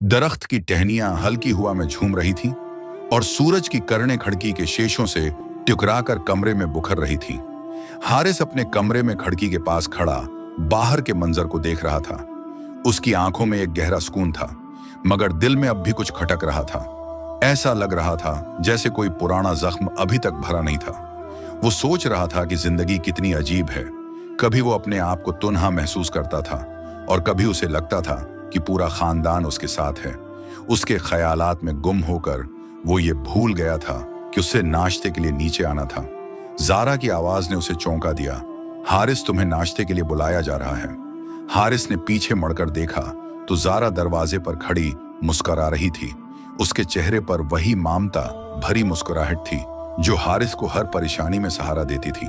दरख्त की टहनियां हल्की हवा में झूम रही थीं और सूरज की किरणें खिड़की के शीशों से टकराकर कमरे में बुखर रही थीं। हारिस अपने कमरे में खिड़की के पास खड़ा बाहर के मंजर को देख रहा था। उसकी आंखों में एक गहरा सुकून था, मगर दिल में अब भी कुछ खटक रहा था। ऐसा लग रहा था जैसे कोई पुराना जख्म अभी तक भरा नहीं था। वो सोच रहा था कि जिंदगी कितनी अजीब है। कभी वो अपने आप को तुनहा महसूस करता था और कभी उसे लगता था कि पूरा खानदान उसके साथ है। उसके ख्यालात में गुम होकर वो ये भूल गया था कि उससे नाश्ते के लिए नीचे आना था। जारा की आवाज ने उसे चौंका दिया। हारिस, तुम्हें नाश्ते के लिए बुलाया जा रहा है। हारिस ने पीछे मुड़कर देखा तो जारा दरवाजे पर खड़ी मुस्कुरा रही थी। उसके चेहरे पर वही ममता भरी मुस्कुराहट थी जो हारिस को हर परेशानी में सहारा देती थी।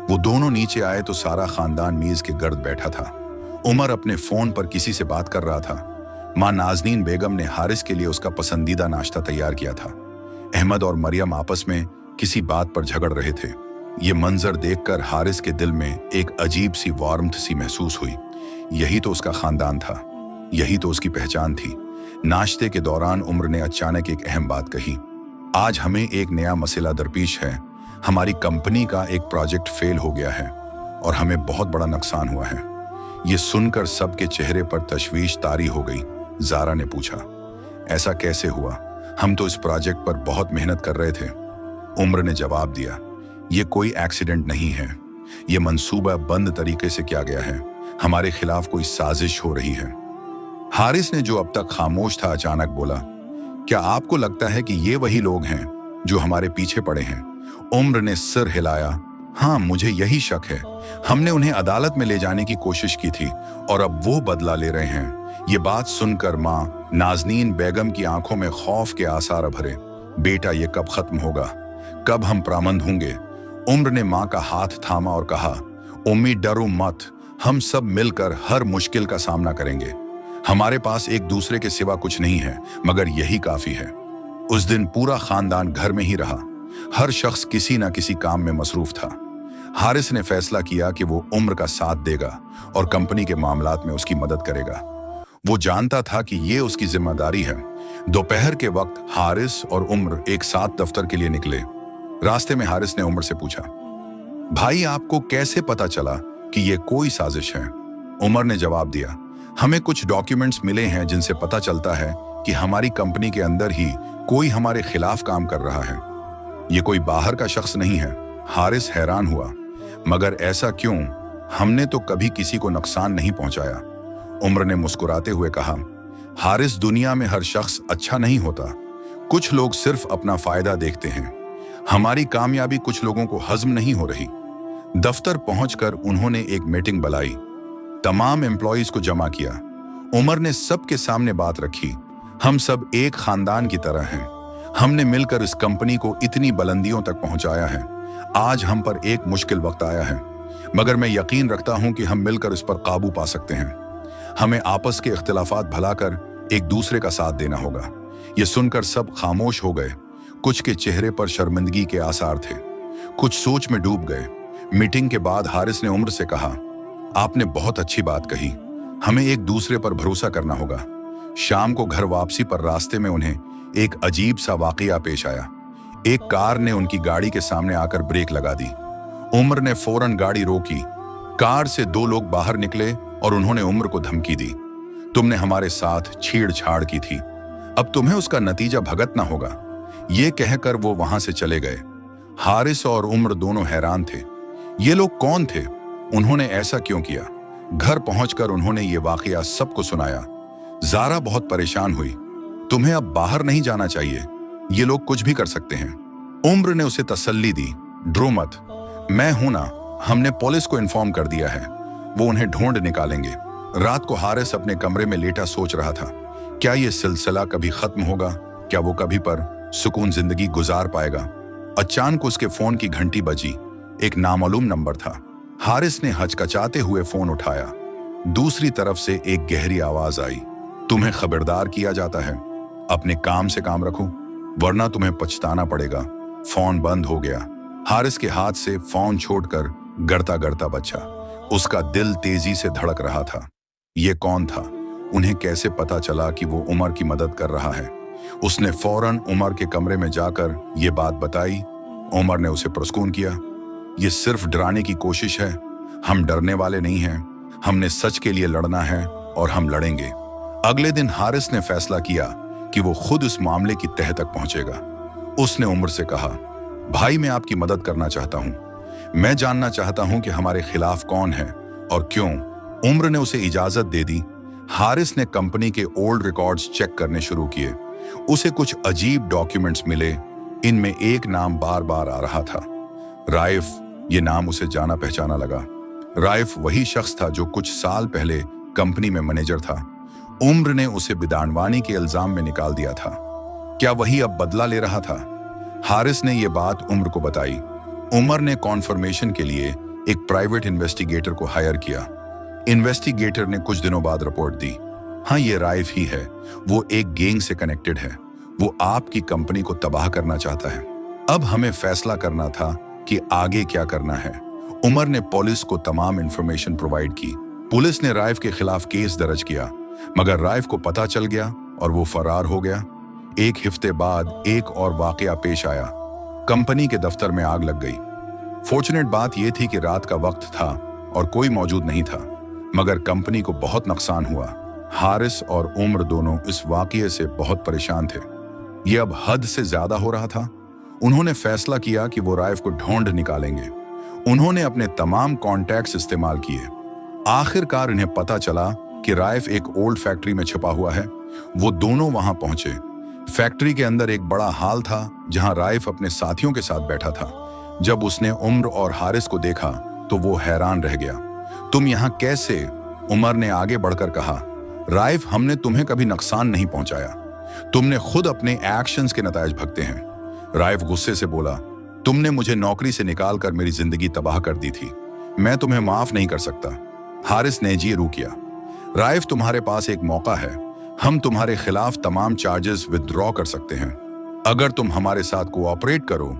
वो दोनों नीचे आए तो सारा खानदान मेज के गर्द बैठा था। उमर अपने फोन पर किसी से बात कर रहा था। मां नाजनीन बेगम ने हारिस के लिए उसका पसंदीदा नाश्ता तैयार किया था। अहमद और मरियम आपस में किसी बात पर झगड़ रहे थे। ये मंजर देखकर हारिस के दिल में एक अजीब सी वार्मथ सी महसूस हुई। यही तो उसका खानदान था, यही तो उसकी पहचान थी। नाश्ते के दौरान उमर ने अचानक एक अहम बात कही। आज हमें एक नया मसला दरपेश है। हमारी कंपनी का एक प्रोजेक्ट फेल हो गया है और हमें बहुत बड़ा नुकसान हुआ है। ये सुनकर सबके चेहरे पर तशवीश तारी हो गई। जारा ने पूछा, ऐसा कैसे हुआ? हम तो इस प्रोजेक्ट पर बहुत मेहनत कर रहे थे। उमर ने जवाब दिया, ये कोई एक्सीडेंट नहीं है। ये मंसूबा बंद तरीके से किया गया है। हमारे खिलाफ कोई साजिश हो रही है। हारिस ने, जो अब तक खामोश था, अचानक बोला, क्या आपको लगता है कि ये वही लोग हैं जो हमारे पीछे पड़े हैं? उमर ने सिर हिलाया। हाँ, मुझे यही शक है। हमने उन्हें अदालत में ले जाने की कोशिश की थी और अब वो बदला ले रहे हैं। ये बात सुनकर मां नाजनीन बेगम की आंखों में खौफ के आसार भरे। बेटा, ये कब खत्म होगा? कब हम प्रामंद होंगे? उमर ने मां का हाथ थामा और कहा, उम्मी, डरो मत। हम सब मिलकर हर मुश्किल का सामना करेंगे। हमारे पास एक दूसरे के सिवा कुछ नहीं है, मगर यही काफी है। उस दिन पूरा खानदान घर में ही रहा। हर शख्स किसी न किसी काम में मसरूफ था। हारिस ने फैसला किया कि वो उम्र का साथ देगा और कंपनी के मामलात में उसकी मदद करेगा। वो जानता था कि ये उसकी जिम्मेदारी है। दोपहर के वक्त हारिस और उम्र एक साथ दफ्तर के लिए निकले। रास्ते में हारिस ने उम्र से पूछा, भाई, आपको कैसे पता चला कि ये कोई साजिश है? उमर ने जवाब दिया, हमें कुछ डॉक्यूमेंट्स मिले हैं जिनसे पता चलता है कि हमारी कंपनी के अंदर ही कोई हमारे खिलाफ काम कर रहा है। ये कोई बाहर का शख्स नहीं है। हारिस हैरान हुआ, मगर ऐसा क्यों? हमने तो कभी किसी को नुकसान नहीं पहुंचाया। उमर ने मुस्कुराते हुए कहा, हारिस, दुनिया में हर शख्स अच्छा नहीं होता। कुछ लोग सिर्फ अपना फायदा देखते हैं। हमारी कामयाबी कुछ लोगों को हजम नहीं हो रही। दफ्तर पहुंचकर उन्होंने एक मीटिंग बुलाई। तमाम एम्प्लॉइज को जमा किया। उमर ने सबके सामने बात रखी, हम सब एक खानदान की तरह हैं। हमने मिलकर इस कंपनी को इतनी बुलंदियों तक पहुंचाया है। आज हम पर एक मुश्किल वक्त आया है, मगर मैं यकीन रखता हूं कि हम मिलकर इस पर काबू पा सकते हैं। हमें आपस के इख्तिलाफात भुलाकर एक दूसरे का साथ देना होगा। ये सुनकर सब खामोश हो गए। कुछ के चेहरे पर शर्मिंदगी के आसार थे, कुछ सोच में डूब गए। मीटिंग के बाद हारिस ने उमर से कहा, आपने बहुत अच्छी बात कही। हमें एक दूसरे पर भरोसा करना होगा। शाम को घर वापसी पर रास्ते में उन्हें एक अजीब सा वाकया पेश आया। एक कार ने उनकी गाड़ी के सामने आकर ब्रेक लगा दी। उमर ने फौरन गाड़ी रोकी। कार से दो लोग बाहर निकले और उन्होंने उमर को धमकी दी, तुमने हमारे साथ छेड़छाड़ की थी, अब तुम्हें उसका नतीजा भुगतना होगा। ये कहकर वो वहां से चले गए। हारिस और उमर दोनों हैरान थे। ये लोग कौन थे? उन्होंने ऐसा क्यों किया? घर पहुंचकर उन्होंने ये वाकया सबको सुनाया। जारा बहुत परेशान हुई, तुम्हें अब बाहर नहीं जाना चाहिए, ये लोग कुछ भी कर सकते हैं। उम्र ने उसे तसल्ली दी, डरो मत, मैं हूं ना, हमने पुलिस को इन्फॉर्म कर दिया है, वो उन्हें ढूंढ निकालेंगे। रात को हारिस अपने कमरे में लेटा सोच रहा था, क्या ये सिलसिला कभी खत्म होगा? क्या वो कभी पर सुकून जिंदगी गुजार पाएगा? अचानक उसके फोन की घंटी बजी। एक नामालूम नंबर था। हारिस ने हचकचाते हुए फोन उठाया। दूसरी तरफ से एक गहरी आवाज आई, तुम्हें खबरदार किया जाता है, अपने काम से काम रखो वरना तुम्हें पछताना पड़ेगा। फोन बंद हो गया। हारिस के हाथ से फोन छोड़कर गड़ता गड़ता बचा। उसका दिल तेजी से धड़क रहा था। ये कौन था? उन्हें कैसे पता चला कि वो उमर की मदद कर रहा है। उसने फौरन उमर के कमरे में जाकर ये बात बताई। उमर ने उसे पुरस्कून किया। ये सिर्फ डराने की कोशिश है, हम डरने वाले नहीं हैं, हमने सच के लिए लड़ना है और हम लड़ेंगे। अगले दिन हारिस ने फैसला किया कि वो खुद इस मामले की तह तक पहुंचेगा। उसने उमर से कहा, भाई मैं आपकी मदद करना चाहता हूं, मैं जानना चाहता हूं कि हमारे खिलाफ कौन है और क्यों। उमर ने उसे इजाजत दे दी। हारिस ने कंपनी के ओल्ड रिकॉर्ड्स चेक करने शुरू किए। उसे कुछ अजीब डॉक्यूमेंट्स मिले। इनमें एक नाम बार बार आ रहा था, राइफ। ये नाम उसे जाना पहचाना लगा। राइफ वही शख्स था जो कुछ साल पहले कंपनी में मैनेजर था। उम्र ने उसे बिदानवानी के इल्जाम में निकाल दिया था। क्या वही अब बदला ले रहा था? हारिस ने यह बात उम्र को बताई। उमर ने कॉन्फर्मेशन के लिए एक प्राइवेट इन्वेस्टिगेटर को हायर किया। इन्वेस्टिगेटर ने कुछ दिनों बाद रिपोर्ट दी, हाँ ये राइफ ही है, वो एक गैंग से कनेक्टेड है, वो आपकी कंपनी को तबाह करना चाहता है। अब हमें फैसला करना था कि आगे क्या करना है। उमर ने पुलिस को तमाम इंफॉर्मेशन प्रोवाइड की। पुलिस ने राइफ के खिलाफ केस दर्ज किया, मगर राइफ को पता चल गया और वो फरार हो गया। एक हफ्ते बाद एक और वाकया पेश आया। कंपनी के दफ्तर में आग लग गई। फॉर्चुनेट बात यह थी कि रात का वक्त था और कोई मौजूद नहीं था, मगर कंपनी को बहुत नुकसान हुआ। हारिस और उमर दोनों इस वाकये से बहुत परेशान थे। ये अब हद से ज्यादा हो रहा था। उन्होंने फैसला किया कि वो राइफ को ढूंढ निकालेंगे। उन्होंने अपने तमाम कॉन्टैक्ट्स इस्तेमाल किए। आखिरकार इन्हें पता चला कि राइफ एक ओल्ड फैक्ट्री में छुपा हुआ है। वो दोनों वहां पहुंचे। फैक्ट्री के अंदर एक बड़ा हॉल था जहां राइफ अपने साथियों के साथ बैठा था। जब उसने उमर और हारिस को देखा तो वो हैरान रह गया। तुम यहां कैसे? उमर ने आगे बढ़कर कहा, राइफ हमने तुम्हें कभी नुकसान नहीं पहुंचाया, तुमने खुद अपने एक्शंस के नतायज भगते हैं। राइफ गुस्से से बोला, तुमने मुझे नौकरी से निकालकर मेरी जिंदगी तबाह कर दी थी, मैं तुम्हें माफ नहीं कर सकता। हारिस ने जी रू किया, राइफ तुम्हारे पास एक मौका है, हम तुम्हारे खिलाफ तमाम चार्जेस विथड्रॉ कर सकते हैं अगर तुम हमारे साथ कोऑपरेट करो।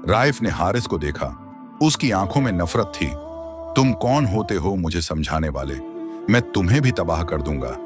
राइफ ने हारिस को देखा, उसकी आंखों में नफरत थी। तुम कौन होते हो मुझे समझाने वाले? मैं तुम्हें भी तबाह कर दूंगा।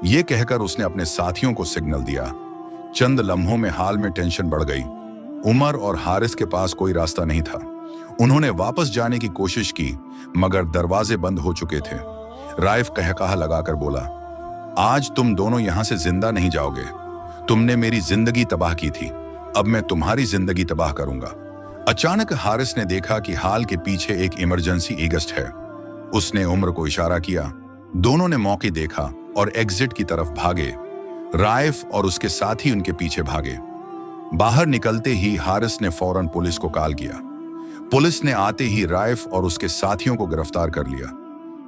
ये कहकर उसने अपने साथियों को सिग्नल दिया। चंद लम्हों में हाल में टेंशन बढ़ गई। उमर और हारिस के पास कोई रास्ता नहीं था। उन्होंने वापस जाने की कोशिश की, मगर दरवाजे बंद हो चुके थे। राइफ कहकहा लगाकर बोला, आज तुम दोनों यहां से जिंदा नहीं जाओगे। तुमने मेरी जिंदगी तबाह की थी, अब मैं तुम्हारी जिंदगी तबाह करूंगा। अचानक हारिस ने देखा कि हाल के पीछे एक इमरजेंसी एग्जिट है। उसने उमर को इशारा किया। दोनों ने मौके देखा और एग्जिट की तरफ भागे। राइफ और उसके साथी उनके पीछे भागे। बाहर निकलते ही हारिस ने फौरन पुलिस को कॉल किया। पुलिस ने आते ही राइफ और उसके साथियों को गिरफ्तार कर लिया।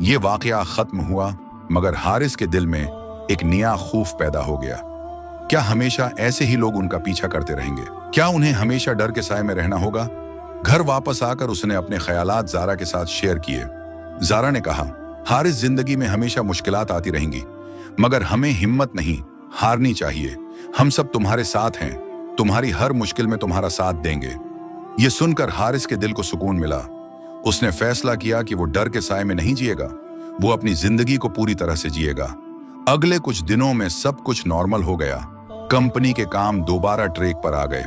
ये वाकया खत्म हुआ, मगर हारिस के दिल में एक नया खौफ पैदा हो गया। क्या हमेशा ऐसे ही लोग उनका पीछा करते रहेंगे? क्या उन्हें हमेशा डर के साए में रहना होगा? घर वापस आकर उसने अपने ख्यालात ज़ारा के साथ शेयर किए। ज़ारा ने कहा, हारिस, जिंदगी में हमेशा मुश्किलात आती रहेंगी, मगर हमें हिम्मत नहीं हारनी चाहिए। हम सब तुम्हारे साथ हैं, तुम्हारी हर मुश्किल में तुम्हारा साथ देंगे। ये सुनकर हारिस के दिल को सुकून मिला। उसने फैसला किया कि वो डर के साए में नहीं जिएगा, वो अपनी जिंदगी को पूरी तरह से जिएगा। अगले कुछ दिनों में सब कुछ नॉर्मल हो गया। कंपनी के काम दोबारा ट्रैक पर आ गए।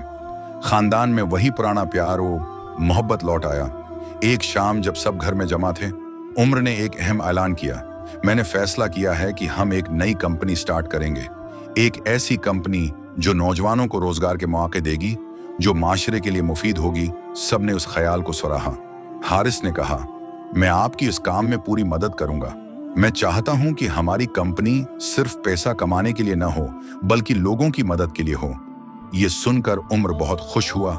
खानदान में वही पुराना प्यार और मोहब्बत लौट आया। एक शाम जब सब घर में जमा थे, उमर ने एक अहम ऐलान किया, मैंने फैसला किया है कि हम एक नई कंपनी स्टार्ट करेंगे। एक ऐसी कंपनी जो नौजवानों को रोजगार के मौके देगी, जो माशरे के लिए मुफीद होगी। सबने उस ख्याल को सराहा। हारिस ने कहा, मैं आपकी इस काम में पूरी मदद करूंगा। मैं चाहता हूं कि हमारी कंपनी सिर्फ पैसा कमाने के लिए न हो, बल्कि लोगों की मदद के लिए हो। ये सुनकर उमर बहुत खुश हुआ।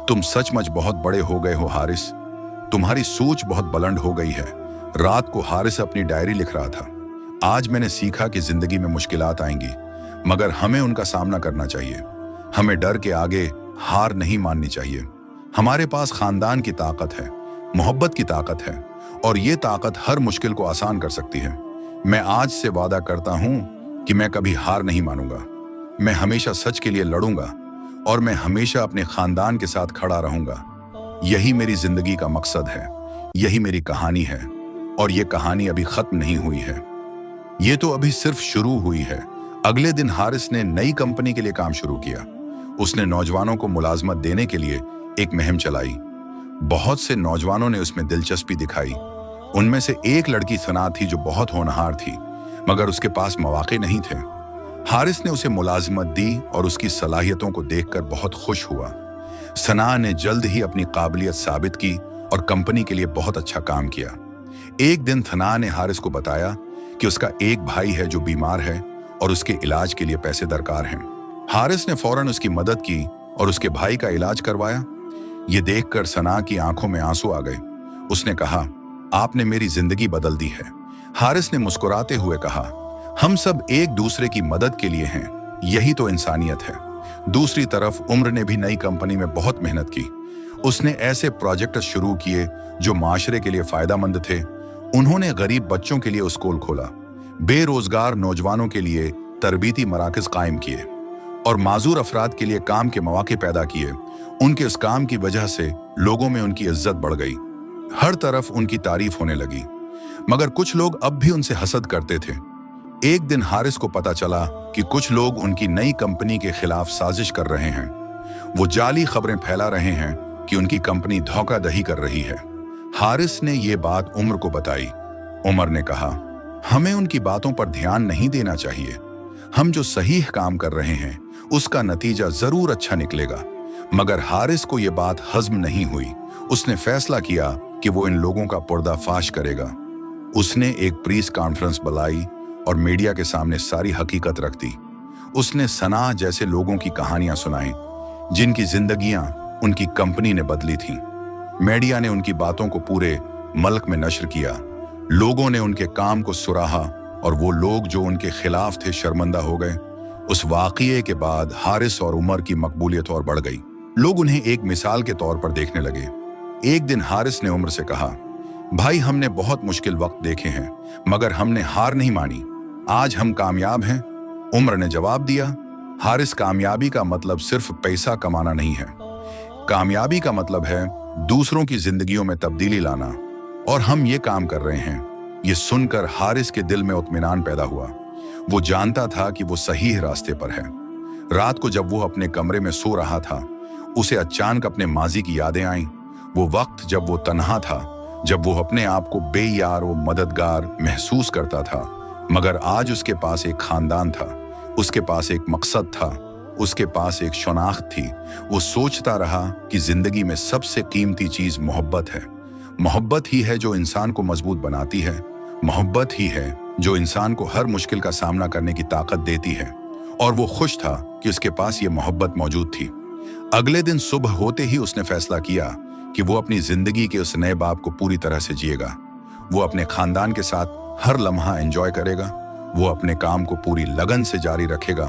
तुम सचमुच बहुत बड़े हो गए हो हारिस, तुम्हारी सोच बहुत बुलंद हो गई है। रात को हारिस अपनी डायरी लिख रहा था। आज मैंने सीखा कि जिंदगी में मुश्किलात आएंगी, मगर हमें उनका सामना करना चाहिए। हमें डर के आगे हार नहीं माननी चाहिए। हमारे पास खानदान की ताकत है, मोहब्बत की ताकत है, और ये ताकत हर मुश्किल को आसान कर सकती है। मैं आज से वादा करता हूं कि मैं कभी हार नहीं मानूंगा। मैं हमेशा सच के लिए लड़ूंगा और मैं हमेशा अपने खानदान के साथ खड़ा रहूंगा। यही मेरी जिंदगी का मकसद है, यही मेरी कहानी है, और ये कहानी अभी खत्म नहीं हुई है। ये तो अभी सिर्फ शुरू हुई है। अगले दिन हारिस ने नई कंपनी के लिए काम शुरू किया। उसने नौजवानों को मुलाजमत देने के लिए एक मुहिम चलाई। बहुत से नौजवानों ने उसमें दिलचस्पी दिखाई। उनमें से एक लड़की सना थी जो बहुत होनहार थी, मगर उसके पास मौके नहीं थे। हारिस ने उसे मुलाजमत दी और उसकी सलाहियतों को देखकर बहुत खुश हुआ। सना ने जल्द ही अपनी काबिलियत साबित की और कंपनी के लिए बहुत अच्छा काम किया। एक दिन सना ने हारिस को बताया कि उसका एक भाई है जो बीमार है और उसके इलाज के लिए पैसे दरकार हैं। हारिस ने फौरन उसकी मदद की और उसके भाई का इलाज करवाया। ये देखकर सना की आंखों में आंसू आ गए। उसने कहा, आपने मेरी जिंदगी बदल दी है। हारिस ने मुस्कुराते हुए कहा, हम सब एक दूसरे की मदद के लिए हैं, यही तो इंसानियत है। दूसरी तरफ उम्र ने भी नई कंपनी में बहुत मेहनत की। उसने ऐसे प्रोजेक्ट शुरू किए जो माशरे के लिए फायदेमंद थे। उन्होंने गरीब बच्चों के लिए स्कूल खोला, बेरोजगार नौजवानों के लिए तरबीती मराकज कायम किए और माजूर अफराद के लिए काम के मौके पैदा किए। उनके इस काम की वजह से लोगों में उनकी इज्जत बढ़ गई। हर तरफ उनकी तारीफ होने लगी, मगर कुछ लोग अब भी उनसे हसद करते थे। एक दिन हारिस को पता चला कि कुछ लोग उनकी नई कंपनी के खिलाफ साजिश कर रहे हैं। वो जाली खबरें फैला रहे हैं कि उनकी कंपनी धोखाधड़ी कर रही है। हारिस ने ये बात उमर को बताई। उमर ने कहा, हमें उनकी बातों पर ध्यान नहीं देना चाहिए। हम जो सही काम कर रहे हैं उसका नतीजा जरूर अच्छा निकलेगा। मगर हारिस को यह बात हजम नहीं हुई। उसने फैसला किया कि वो इन लोगों का पर्दाफाश करेगा। उसने एक प्रेस कॉन्फ्रेंस बुलाई और मीडिया के सामने सारी हकीकत रख दी। उसने सना जैसे लोगों की कहानियां सुनाई जिनकी जिंदगियां उनकी कंपनी ने बदली थी। मीडिया ने उनकी बातों को पूरे मुल्क में नशर किया। लोगों ने उनके काम को सराहा और वो लोग जो उनके खिलाफ थे शर्मिंदा हो गए। उस वाक़ये के बाद हारिस और उमर की मकबूलियत और बढ़ गई। लोग उन्हें एक मिसाल के तौर पर देखने लगे। एक दिन हारिस ने उमर से कहा, भाई हमने बहुत मुश्किल वक्त देखे हैं मगर हमने हार नहीं मानी। आज हम कामयाब हैं। उमर ने जवाब दिया, हारिस, कामयाबी का मतलब सिर्फ पैसा कमाना नहीं है। कामयाबी का मतलब है दूसरों की जिंदगियों में तब्दीली लाना, और हम ये काम कर रहे हैं। ये सुनकर हारिस के दिल में इत्मीनान पैदा हुआ। वो जानता था कि वो सही रास्ते पर है। रात को जब वो अपने कमरे में सो रहा था, उसे अचानक अपने माजी की यादें आईं। वो वक्त जब वो तन्हा था, जब वो अपने आप को बेयार व मददगार महसूस करता था। मगर आज उसके पास एक खानदान था, उसके पास एक मकसद था, उसके पास एक शनाख्त थी। वो सोचता रहा कि जिंदगी में सबसे कीमती चीज मोहब्बत है। मोहब्बत ही है जो इंसान को मजबूत बनाती है। मोहब्बत ही है जो इंसान को हर मुश्किल का सामना करने की ताकत देती है। और वो खुश था कि उसके पास ये मोहब्बत मौजूद थी। अगले दिन सुबह होते ही उसने फैसला किया कि वो अपनी जिंदगी के उस नए बाब को पूरी तरह से जिएगा। वो अपने खानदान के साथ हर लम्हा एंजॉय करेगा। वो अपने काम को पूरी लगन से जारी रखेगा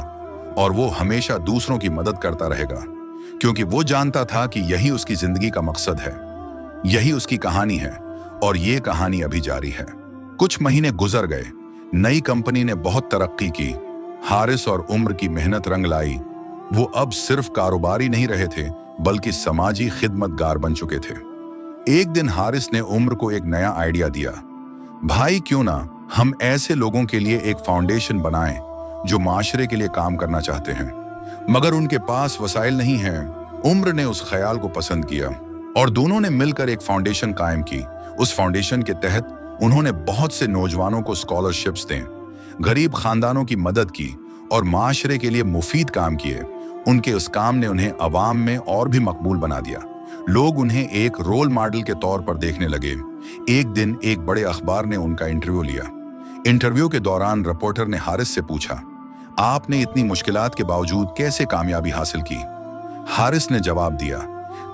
और वो हमेशा दूसरों की मदद करता रहेगा, क्योंकि वो जानता था कि यही उसकी जिंदगी का मकसद है, यही उसकी कहानी है और ये कहानी अभी जारी है। कुछ महीने गुजर गए। नई कंपनी ने बहुत तरक्की की। हारिस और उम्र की मेहनत रंग लाई। वो अब सिर्फ कारोबारी नहीं रहे थे बल्कि समाजी खिदमतगार बन चुके थे। एक दिन हारिस ने उम्र को एक नया आइडिया दिया, भाई क्यों ना हम ऐसे लोगों के लिए एक फाउंडेशन बनाएं जो माशरे के लिए काम करना चाहते हैं मगर उनके पास वसाइल नहीं हैं। उम्र ने उस ख्याल को पसंद किया और दोनों ने मिलकर एक फाउंडेशन कायम की। उस फाउंडेशन के तहत उन्होंने बहुत से नौजवानों को स्कॉलरशिप्स दें, गरीब खानदानों की मदद की और माशरे के लिए मुफीद काम किए। उनके उस काम ने उन्हें अवाम में और भी मकबूल बना दिया। लोग उन्हें एक रोल मॉडल के तौर पर देखने लगे। एक दिन एक बड़े अखबार ने उनका इंटरव्यू लिया। इंटरव्यू के दौरान रिपोर्टर ने हारिस से पूछा, आपने इतनी मुश्किलात के बावजूद कैसे कामयाबी हासिल की? हारिस ने जवाब दिया,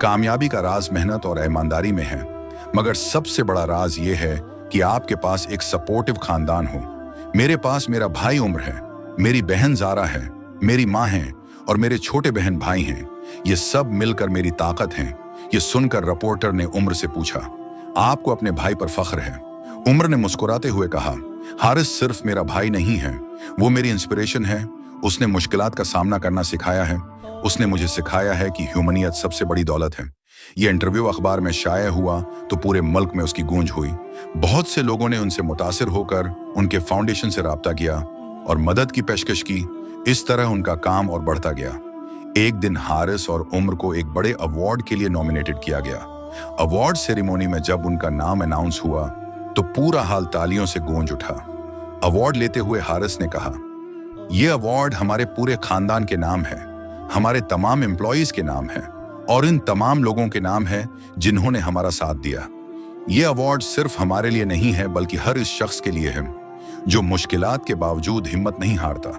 कामयाबी का राज मेहनत और ईमानदारी में है, मगर सबसे बड़ा राज ये है कि आपके पास एक सपोर्टिव खानदान हो। मेरे पास मेरा भाई उम्र है, मेरी बहन जारा है, मेरी माँ है और मेरे छोटे बहन भाई हैं। ये सब मिलकर मेरी ताकत हैं। ये सुनकर रिपोर्टर ने उम्र से पूछा, आपको अपने भाई पर फख्र है? उम्र ने मुस्कुराते हुए कहा, हारिस सिर्फ मेरा भाई नहीं है, वो मेरी इंस्पिरेशन है। उसने मुश्किलात का सामना करना सिखाया है। उसने मुझे सिखाया है कि ह्यूमनियत सबसे बड़ी दौलत है। ये इंटरव्यू अखबार में शाये हुआ तो पूरे मुल्क में उसकी गूंज हुई। बहुत से लोगों ने उनसे मुतासिर होकर उनके फाउंडेशन से राब्ता किया और मदद की पेशकश की। इस तरह उनका काम और बढ़ता गया। एक दिन हारिस और उम्र को एक बड़े अवार्ड के लिए नॉमिनेटेड किया गया। अवार्ड सेरेमनी में जब उनका नाम अनाउंस हुआ तो पूरा हाल तालियों से गूंज उठा। अवार्ड लेते हुए हारिस ने कहा, यह अवार्ड हमारे पूरे खानदान के नाम है, हमारे तमाम एम्प्लॉयज के नाम है और इन तमाम लोगों के नाम है जिन्होंने हमारा साथ दिया। यह अवार्ड सिर्फ हमारे लिए नहीं है बल्कि हर इस शख्स के लिए है जो मुश्किलात के बावजूद हिम्मत नहीं हारता,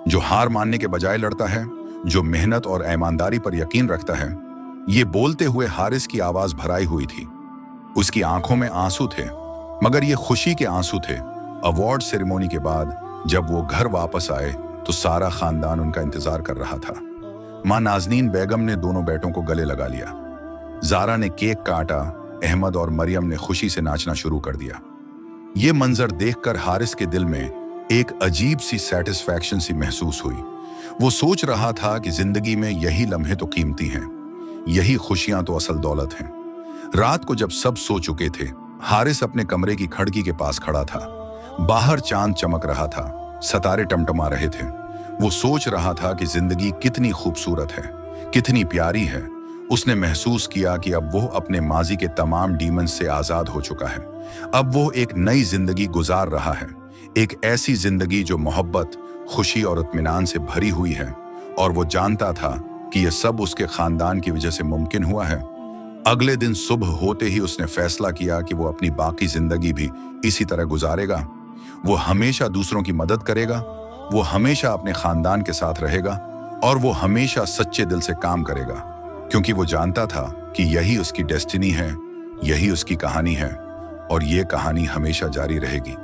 जो हार मानने के बजाय लड़ता है, जो मेहनत और ईमानदारी पर यकीन रखता है। ये बोलते हुए हारिस की आवाज भराई हुई थी। उसकी आंखों में आंसू थे, मगर ये खुशी के आंसू थे। अवार्ड सेरेमनी के बाद जब वो घर वापस आए तो सारा खानदान उनका इंतजार कर रहा था। मां नाजनीन बेगम ने दोनों बेटों को गले लगा लिया। जारा ने केक काटा। अहमद और मरियम ने खुशी से नाचना शुरू कर दिया। ये मंजर देखकर हारिस के दिल में एक अजीब सी सेटिस्फैक्शन सी महसूस हुई। वो सोच रहा था कि जिंदगी में यही लम्हे तो कीमती हैं, यही खुशियां तो असल दौलत हैं। रात को जब सब सो चुके थे, हारिस अपने कमरे की खिड़की के पास खड़ा था। बाहर चांद चमक रहा था, सितारे टमटमा रहे थे। वो सोच रहा था कि जिंदगी कितनी खूबसूरत है, कितनी प्यारी है। उसने महसूस किया कि अब वो अपने माजी के तमाम डीमंस से आजाद हो चुका है। अब वो एक नई जिंदगी गुजार रहा है, एक ऐसी जिंदगी जो मोहब्बत, खुशी और इत्मीनान से भरी हुई है। और वो जानता था कि यह सब उसके खानदान की वजह से मुमकिन हुआ है। अगले दिन सुबह होते ही उसने फैसला किया कि वो अपनी बाकी जिंदगी भी इसी तरह गुजारेगा। वो हमेशा दूसरों की मदद करेगा, वो हमेशा अपने खानदान के साथ रहेगा और वो हमेशा सच्चे दिल से काम करेगा, क्योंकि वो जानता था कि यही उसकी डेस्टिनी है, यही उसकी कहानी है और ये कहानी हमेशा जारी रहेगी।